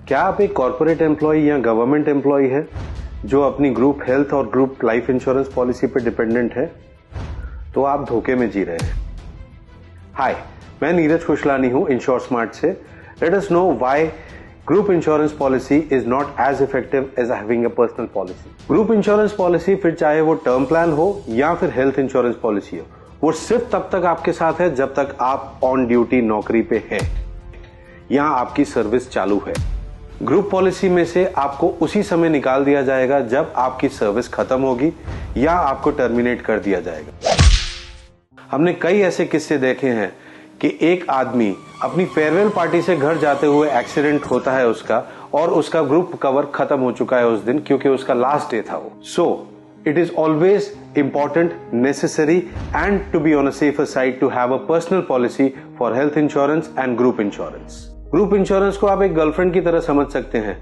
क्या आप एक कॉर्पोरेट एम्प्लॉय या गवर्नमेंट एम्प्लॉय है जो अपनी ग्रुप हेल्थ और ग्रुप लाइफ इंश्योरेंस पॉलिसी पर डिपेंडेंट है? तो आप धोखे में जी रहे हैं। हाय, मैं नीरज खुशलानी हूं इंश्योर स्मार्ट से। Let us know why group insurance policy is not as effective as having a personal policy. Group insurance policy, फिर चाहे वो टर्म प्लान हो या फिर हेल्थ इंश्योरेंस पॉलिसी हो, वो सिर्फ तब तक आपके साथ है जब तक आप ऑन ड्यूटी नौकरी पे हैं या आपकी सर्विस चालू है। ग्रुप पॉलिसी में से आपको उसी समय निकाल दिया जाएगा जब आपकी सर्विस खत्म होगी या आपको टर्मिनेट कर दिया जाएगा। हमने कई ऐसे किस्से देखे हैं कि एक आदमी अपनी फेयरवेल पार्टी से घर जाते हुए एक्सीडेंट होता है उसका, और उसका ग्रुप कवर खत्म हो चुका है उस दिन क्योंकि उसका लास्ट डे था वो। So it is always important, necessary and to be on a safer side to have a personal policy for health insurance and group insurance. Group insurance को आप एक गर्लफ्रेंड की तरह समझ सकते हैं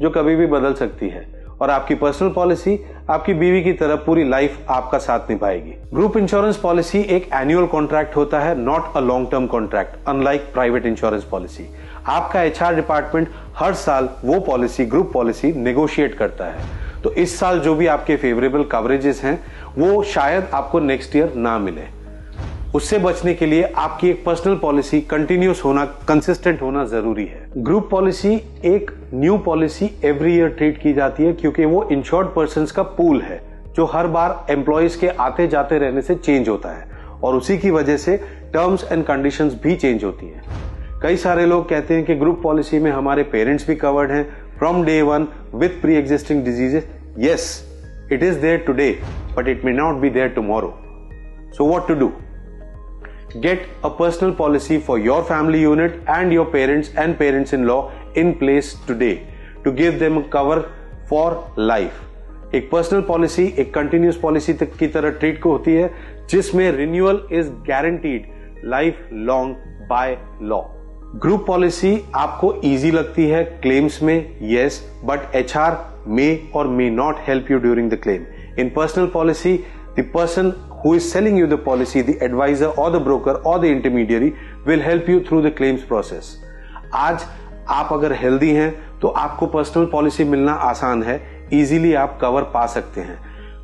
जो कभी भी बदल सकती है, और आपकी पर्सनल पॉलिसी आपकी बीवी की तरह पूरी लाइफ आपका साथ निभाएगी। ग्रुप इंश्योरेंस पॉलिसी एक एनुअल कॉन्ट्रैक्ट होता है, not a long term contract, unlike private insurance policy. आपका एचआर डिपार्टमेंट हर साल वो पॉलिसी, ग्रुप पॉलिसी नेगोशिएट करता है। तो इस साल जो भी आपके फेवरेबल कवरेजेस हैं वो शायद आपको नेक्स्ट ईयर ना मिले। उससे बचने के लिए आपकी एक पर्सनल पॉलिसी कंटिन्यूस होना, कंसिस्टेंट होना जरूरी है। ग्रुप पॉलिसी एक new policy every year treat की जाती है क्योंकि वो इंश्योर्ड पर्संस का पूल है जो हर बार एम्प्लॉयज के आते जाते रहने से चेंज होता है, और उसी की वजह से टर्म्स एंड कंडीशंस भी चेंज होती हैं। कई सारे लोग कहते हैं कि ग्रुप पॉलिसी में हमारे पेरेंट्स भी कवर्ड हैं from day one with pre existing diseases. Yes, it is there today but it may not be there tomorrow. So what to do? Get a personal policy for your family unit and your parents and parents-in-law in place today to give them a cover for life. एक personal policy एक continuous policy की तरह treat को होती है जिसमें renewal is guaranteed life long by law. Group policy आपको easy लगती है क्लेम्स में, यस, बट एचआर मे और may not help you during the claim. In personal policy the person who is selling you the policy, the advisor or the broker or the intermediary will help you through the claims process. आज आप अगर healthy हैं तो आपको personal policy मिलना आसान है, easily आप कवर पा सकते हैं।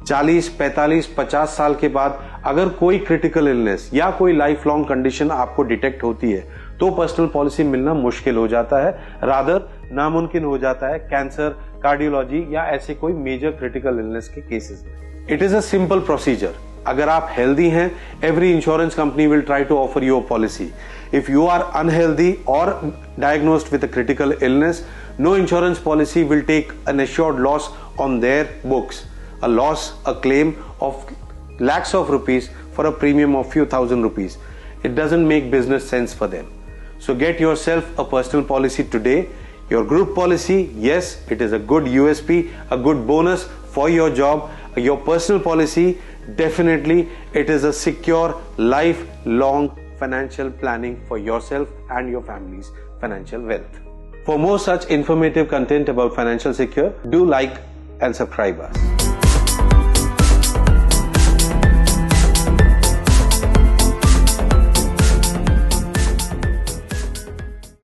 40, 45, 50 साल के बाद अगर कोई क्रिटिकल इलनेस या कोई लाइफ लॉन्ग कंडीशन आपको डिटेक्ट होती है तो पर्सनल पॉलिसी मिलना मुश्किल हो जाता है, रादर नामुमकिन हो जाता है कैंसर, कार्डियोलॉजी या ऐसे कोई मेजर क्रिटिकल इलनेस के केसेस में। It is a simple procedure. अगर आप हेल्दी हैं, every insurance company will try to offer you a policy. If you are unhealthy or diagnosed with a critical illness, no insurance policy will take an assured loss on their books, a loss, a claim of lakhs of rupees for a premium of few thousand rupees. It doesn't make business sense for them. So get yourself a personal policy today. Your group policy, yes, it is a good USP, a good bonus for your job. Your personal policy, definitely it is a secure lifelong financial planning for yourself and your family's financial wealth. For more such informative content about financial secure, do like and subscribe us.